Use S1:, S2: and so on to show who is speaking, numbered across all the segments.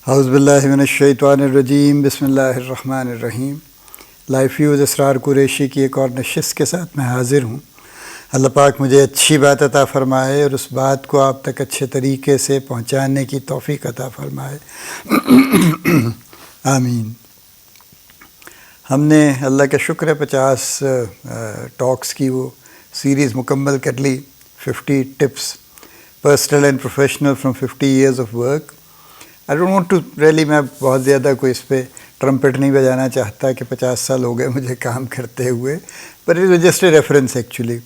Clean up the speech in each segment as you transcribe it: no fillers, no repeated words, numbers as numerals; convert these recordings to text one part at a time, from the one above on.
S1: اعوذ باللہ من الشیطان الرجیم، بسم اللہ الرحمن الرحیم۔ لائف ویوز اسرار قریشی کی ایک اور نشست کے ساتھ میں حاضر ہوں۔ اللہ پاک مجھے اچھی بات عطا فرمائے اور اس بات کو آپ تک اچھے طریقے سے پہنچانے کی توفیق عطا فرمائے، آمین۔ ہم نے اللہ کا شکر ہے 50 ٹاکس کی وہ سیریز مکمل کر لی، 50 tips personal and professional from 50 years of work. I don't want to really, میں بہت زیادہ کوئی اس پہ ٹرمپٹ نہیں بجانا چاہتا کہ 50 سال ہو گئے مجھے کام کرتے ہوئے، but it was just a reference actually.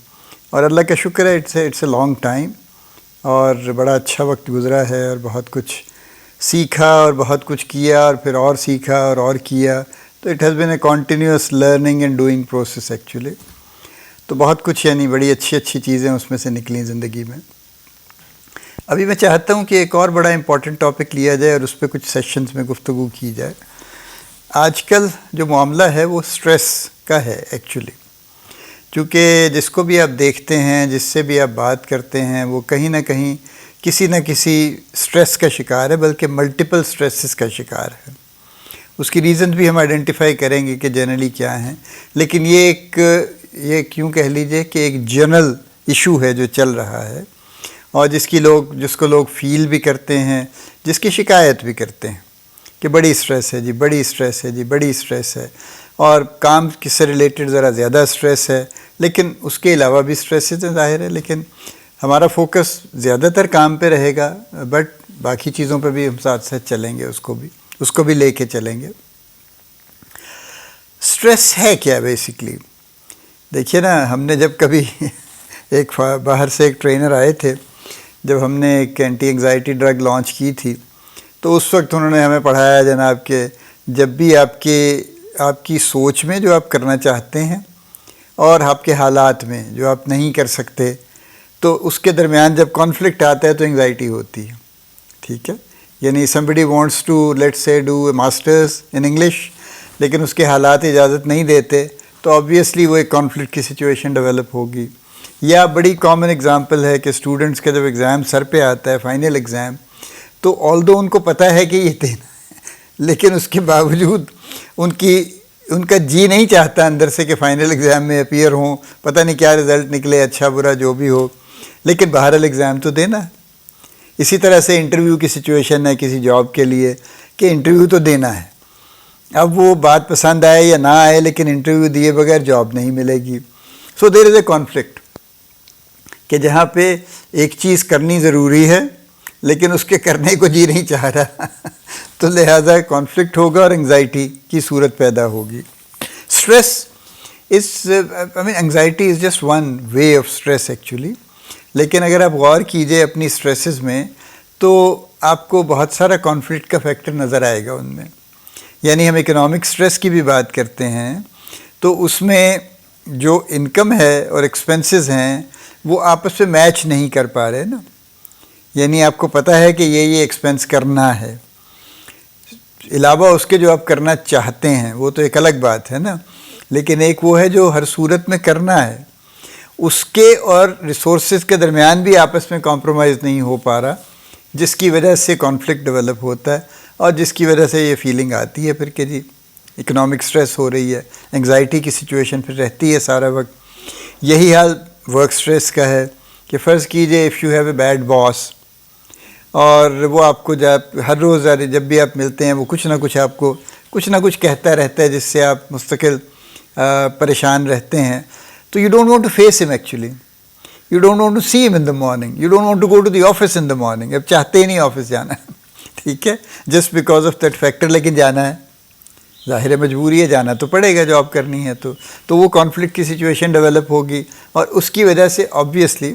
S1: اور اللہ کا شکر ہے اٹس اے لانگ ٹائم، اور بڑا اچھا وقت گزرا ہے اور بہت کچھ سیکھا اور بہت کچھ کیا اور پھر اور سیکھا اور کیا، تو it has been a continuous learning and doing process actually. تو بہت کچھ یعنی بڑی اچھی چیزیں اس میں سے نکلیں زندگی میں۔ ابھی میں چاہتا ہوں کہ ایک اور بڑا امپورٹنٹ ٹاپک لیا جائے اور اس پہ کچھ سیشنز میں گفتگو کی جائے۔ آج کل جو معاملہ ہے وہ سٹریس کا ہے ایکچولی، چونکہ جس کو بھی آپ دیکھتے ہیں، جس سے بھی آپ بات کرتے ہیں، وہ کہیں نہ کہیں کسی نہ کسی سٹریس کا شکار ہے، بلکہ ملٹیپل سٹریسز کا شکار ہے۔ اس کی ریزنز بھی ہم آئیڈینٹیفائی کریں گے کہ جنرلی کیا ہیں، لیکن یہ کیوں کہہ لیجئے کہ ایک جنرل ایشو ہے جو چل رہا ہے، اور جس کو لوگ فیل بھی کرتے ہیں، جس کی شکایت بھی کرتے ہیں کہ بڑی سٹریس ہے جی، بڑی سٹریس ہے جی، بڑی سٹریس ہے، اور کام سے ریلیٹڈ ذرا زیادہ سٹریس ہے، لیکن اس کے علاوہ بھی سٹریسز ہیں ظاہر ہے، لیکن ہمارا فوکس زیادہ تر کام پہ رہے گا، بٹ باقی چیزوں پہ بھی ہم ساتھ ساتھ چلیں گے، اس کو بھی لے کے چلیں گے۔ سٹریس ہے کیا بیسیکلی؟ دیکھیے نا، ہم نے جب کبھی باہر سے ایک ٹرینر آئے تھے، جب ہم نے ایک اینٹی انگزائٹی ڈرگ لانچ کی تھی، تو اس وقت انہوں نے ہمیں پڑھایا جناب کہ جب بھی آپ کی سوچ میں جو آپ کرنا چاہتے ہیں اور آپ کے حالات میں جو آپ نہیں کر سکتے، تو اس کے درمیان جب کانفلکٹ آتا ہے تو انگزائٹی ہوتی ہے، ٹھیک ہے؟ یعنی somebody wants to let's say do a masters in English، لیکن اس کے حالات اجازت نہیں دیتے، تو obviously وہ ایک کانفلکٹ کی سچویشن ڈیولپ ہوگی۔ یا بڑی کامن اگزامپل ہے کہ اسٹوڈنٹس کا جب ایگزام سر پہ آتا ہے، فائنل ایگزام، تو آلدو ان کو پتہ ہے کہ یہ دینا ہے، لیکن اس کے باوجود ان کا جی نہیں چاہتا اندر سے کہ فائنل ایگزام میں اپیئر ہوں، پتہ نہیں کیا رزلٹ نکلے، اچھا برا جو بھی ہو، لیکن بہرحال ایگزام تو دینا ہے۔ اسی طرح سے انٹرویو کی سچویشن ہے کسی جاب کے لیے کہ انٹرویو تو دینا ہے، اب وہ بات پسند آئے یا نہ آئے، لیکن انٹرویو دیے بغیر جاب نہیں ملے گی۔ سو دیر از اے کانفلکٹ کہ جہاں پہ ایک چیز کرنی ضروری ہے لیکن اس کے کرنے کو جی نہیں چاہ رہا، تو لہٰذا کانفلکٹ ہوگا اور انگزائٹی کی صورت پیدا ہوگی۔ Stress anxiety is just one way of stress actually, لیکن اگر آپ غور کیجئے اپنی اسٹریسز میں تو آپ کو بہت سارا کانفلکٹ کا فیکٹر نظر آئے گا ان میں۔ یعنی ہم اکنامک اسٹریس کی بھی بات کرتے ہیں تو اس میں جو انکم ہے اور ایکسپنسز ہیں وہ آپس میں میچ نہیں کر پا رہے نا، یعنی آپ کو پتہ ہے کہ یہ ایکسپنس کرنا ہے، علاوہ اس کے جو آپ کرنا چاہتے ہیں وہ تو ایک الگ بات ہے نا، لیکن ایک وہ ہے جو ہر صورت میں کرنا ہے، اس کے اور ریسورسز کے درمیان بھی آپس میں کمپرومائز نہیں ہو پا رہا، جس کی وجہ سے کانفلکٹ ڈیولپ ہوتا ہے، اور جس کی وجہ سے یہ فیلنگ آتی ہے پھر کہ جی اکنامک سٹریس ہو رہی ہے، انگزائٹی کی سچویشن پھر رہتی ہے سارا وقت۔ یہی حال ورک سٹریس کا ہے کہ فرض کیجئے if you have a bad boss, اور وہ آپ کو ہر روز جب بھی آپ ملتے ہیں وہ کچھ نہ کچھ کہتا رہتا ہے جس سے آپ مستقل پریشان رہتے ہیں، تو you don't want to face him actually, you don't want to see him in the morning, you don't want to go to the office in the morning, اب چاہتے ہی نہیں آفس جانا ہے، ٹھیک ہے، just because of that factor, لیکن جانا ہے، ظاہر ہے مجبوری ہے، جانا تو پڑے گا، جاب کرنی ہے تو وہ کانفلکٹ کی سچویشن ڈیولپ ہوگی، اور اس کی وجہ سے آبویسلی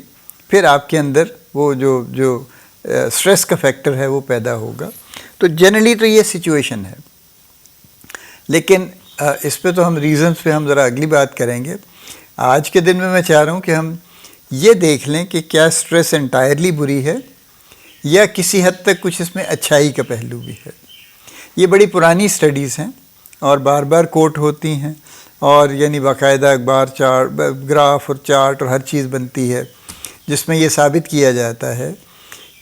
S1: پھر آپ کے اندر وہ جو سٹریس کا فیکٹر ہے وہ پیدا ہوگا۔ تو جنرلی تو یہ سچویشن ہے، لیکن اس پہ تو ہم ریزنز پہ ہم ذرا اگلی بات کریں گے۔ آج کے دن میں چاہ رہا ہوں کہ ہم یہ دیکھ لیں کہ کیا سٹریس انٹائرلی بری ہے یا کسی حد تک کچھ اس میں اچھائی کا پہلو بھی ہے۔ یہ بڑی پرانی سٹڈیز ہیں اور بار بار کوٹ ہوتی ہیں، اور یعنی باقاعدہ اخبار گراف اور چارٹ اور ہر چیز بنتی ہے جس میں یہ ثابت کیا جاتا ہے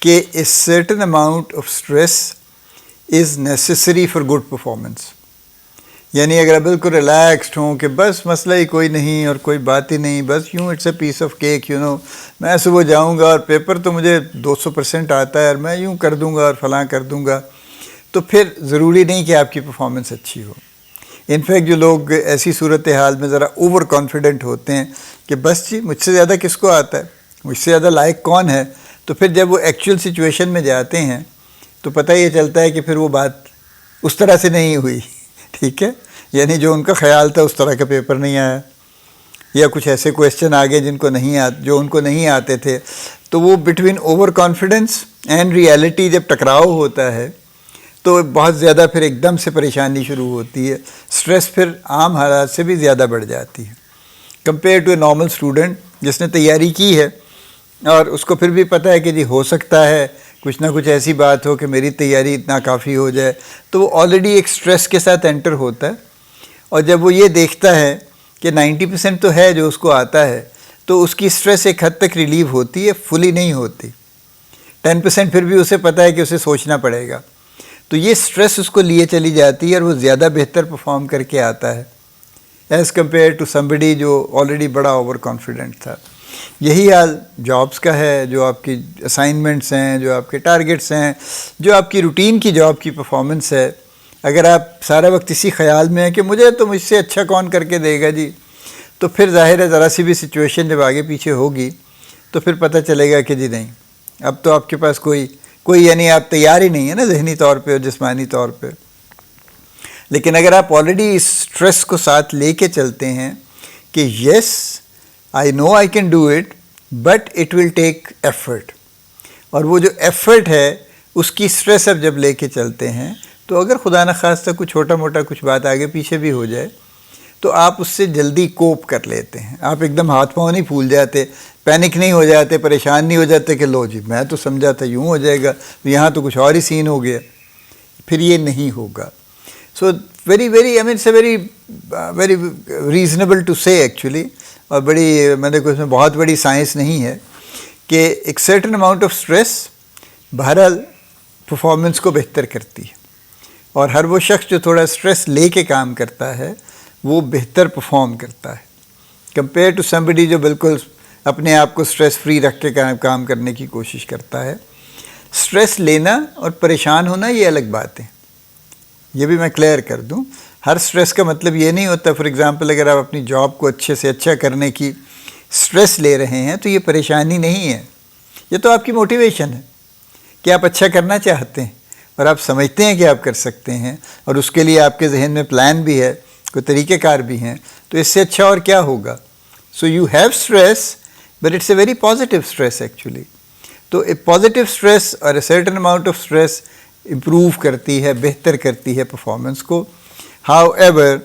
S1: کہ a certain amount of stress is necessary for good performance. یعنی اگر آپ بالکل ریلیکسڈ ہوں کہ بس مسئلہ ہی کوئی نہیں اور کوئی بات ہی نہیں، بس یوں it's a piece of cake, میں صبح جاؤں گا اور پیپر تو مجھے 200% آتا ہے اور میں یوں کر دوں گا اور فلاں کر دوں گا، تو پھر ضروری نہیں کہ آپ کی پرفارمنس اچھی ہو. انفیکٹ جو لوگ ایسی صورتحال میں ذرا اوور کانفیڈنٹ ہوتے ہیں کہ بس جی مجھ سے زیادہ کس کو آتا ہے، مجھ سے زیادہ لائق کون ہے، تو پھر جب وہ ایکچوئل سچویشن میں جاتے ہیں تو پتہ یہ چلتا ہے کہ پھر وہ بات اس طرح سے نہیں ہوئی. ٹھیک ہے، یعنی جو ان کا خیال تھا اس طرح کا پیپر نہیں آیا، یا کچھ ایسے کویسچن آگے جو ان کو نہیں آتے تھے. تو وہ between over confidence and reality جب ٹکراؤ ہوتا ہے تو بہت زیادہ پھر ایک دم سے پریشانی شروع ہوتی ہے. سٹریس پھر عام حالات سے بھی زیادہ بڑھ جاتی ہے compare to a normal student جس نے تیاری کی ہے اور اس کو پھر بھی پتہ ہے کہ جی ہو سکتا ہے کچھ نہ کچھ ایسی بات ہو کہ میری تیاری اتنا کافی ہو جائے. تو وہ آلریڈی ایک سٹریس کے ساتھ انٹر ہوتا ہے، اور جب وہ یہ دیکھتا ہے کہ 90% تو ہے جو اس کو آتا ہے، تو اس کی سٹریس ایک حد تک ریلیو ہوتی ہے، فلی نہیں ہوتی. 10% پھر بھی اسے پتہ ہے کہ اسے سوچنا پڑے گا، تو یہ سٹریس اس کو لیے چلی جاتی ہے اور وہ زیادہ بہتر پرفارم کر کے آتا ہے ایز کمپیئر ٹو سمبڈی جو آلریڈی بڑا اوور کانفیڈنٹ تھا. یہی حال جابس کا ہے. جو آپ کی اسائنمنٹس ہیں، جو آپ کے ٹارگٹس ہیں، جو آپ کی روٹین کی جاب کی پرفارمنس ہے، اگر آپ سارا وقت اسی خیال میں ہیں کہ مجھ سے اچھا کون کر کے دے گا جی، تو پھر ظاہر ہے ذرا سی بھی سچویشن جب آگے پیچھے ہوگی تو پھر پتہ چلے گا کہ جی نہیں، اب تو آپ کے پاس کوئی یعنی آپ تیار ہی نہیں ہے نا ذہنی طور پہ اور جسمانی طور پہ. لیکن اگر آپ آلریڈی اس سٹریس کو ساتھ لے کے چلتے ہیں کہ yes I know I can do it but it will take effort, اور وہ جو ایفرٹ ہے اس کی سٹریس اب جب لے کے چلتے ہیں تو اگر خدا نخواستہ کچھ چھوٹا موٹا کچھ بات آگے پیچھے بھی ہو جائے تو آپ اس سے جلدی کوپ کر لیتے ہیں. آپ ایک دم ہاتھ پاؤں نہیں پھول جاتے، پینک نہیں ہو جاتے، پریشان نہیں ہو جاتے کہ لو جی میں تو سمجھا تھا یوں ہو جائے گا، یہاں تو کچھ اور ہی سین ہو گیا. پھر یہ نہیں ہوگا. So very it's a very reasonable to سے ایکچولی، اور میں دیکھو اس میں بہت بڑی سائنس نہیں ہے کہ ایک سرٹن اماؤنٹ آف سٹریس بہرحال پرفارمنس کو بہتر کرتی ہے، اور ہر وہ شخص جو تھوڑا سٹریس لے کے کام کرتا ہے وہ بہتر پرفارم کرتا ہے کمپیئر ٹو سمبڈی جو بالکل اپنے آپ کو سٹریس فری رکھ کے کام کرنے کی کوشش کرتا ہے. سٹریس لینا اور پریشان ہونا یہ الگ بات ہے، یہ بھی میں کلیئر کر دوں. ہر سٹریس کا مطلب یہ نہیں ہوتا، فار ایگزامپل اگر آپ اپنی جاب کو اچھے سے اچھا کرنے کی سٹریس لے رہے ہیں تو یہ پریشانی نہیں ہے، یہ تو آپ کی موٹیویشن ہے کہ آپ اچھا کرنا چاہتے ہیں اور آپ سمجھتے ہیں کہ آپ کر سکتے ہیں، اور اس کے لیے آپ کے ذہن میں پلان بھی ہے، کوئی طریقہ کار بھی ہیں. تو اس سے اچھا اور کیا ہوگا. So you have stress but it's a very positive stress actually. تو اے پازیٹیو اسٹریس اور a certain amount of stress improve کرتی ہے، بہتر کرتی ہے پرفارمنس کو. ہاؤ ایور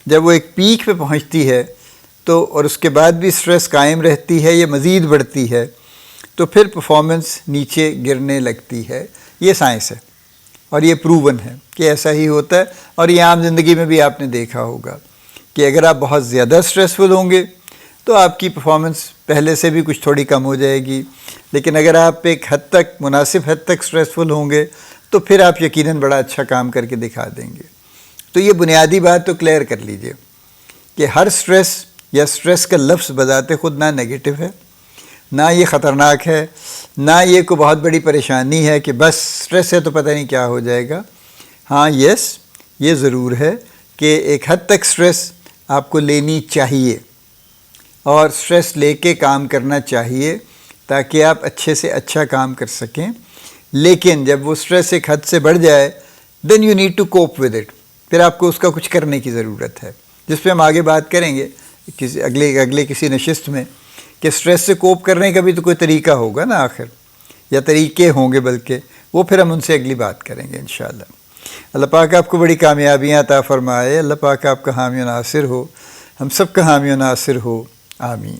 S1: جب وہ ایک پیک پہ پہنچتی ہے تو اور اس کے بعد بھی اسٹریس قائم رہتی ہے یا مزید بڑھتی ہے تو پھر پرفارمنس نیچے گرنے لگتی ہے. یہ سائنس ہے اور یہ پروون ہے کہ ایسا ہی ہوتا ہے. اور یہ عام زندگی میں بھی آپ نے دیکھا ہوگا کہ اگر آپ بہت زیادہ اسٹریسفل ہوں گے تو آپ کی پرفارمنس پہلے سے بھی کچھ تھوڑی کم ہو جائے گی، لیکن اگر آپ ایک حد تک مناسب حد تک اسٹریسفل ہوں گے تو پھر آپ یقیناً بڑا اچھا کام کر کے دکھا دیں گے. تو یہ بنیادی بات تو کلیئر کر لیجئے کہ ہر سٹریس یا سٹریس کا لفظ بذات خود نہ نیگیٹو ہے، نہ یہ خطرناک ہے، نہ یہ کوئی بہت بڑی پریشانی ہے کہ بس سٹریس ہے تو پتہ نہیں کیا ہو جائے گا. ہاں یس یہ ضرور ہے کہ ایک حد تک سٹریس آپ کو لینی چاہیے اور سٹریس لے کے کام کرنا چاہیے تاکہ آپ اچھے سے اچھا کام کر سکیں. لیکن جب وہ سٹریس ایک حد سے بڑھ جائے then you need to cope with it. پھر آپ کو اس کا کچھ کرنے کی ضرورت ہے، جس پہ ہم آگے بات کریں گے اگلے کسی نشست میں کہ سٹریس سے کوپ کرنے کا بھی تو کوئی طریقہ ہوگا نا آخر، یا طریقے ہوں گے بلکہ، وہ پھر ہم ان سے اگلی بات کریں گے انشاءاللہ. اللہ پاک آپ کو بڑی کامیابیاں عطا فرمائے. اللہ پاک آپ کا حامی و ناصر ہو، ہم سب کا حامی و ناصر ہو. آمین.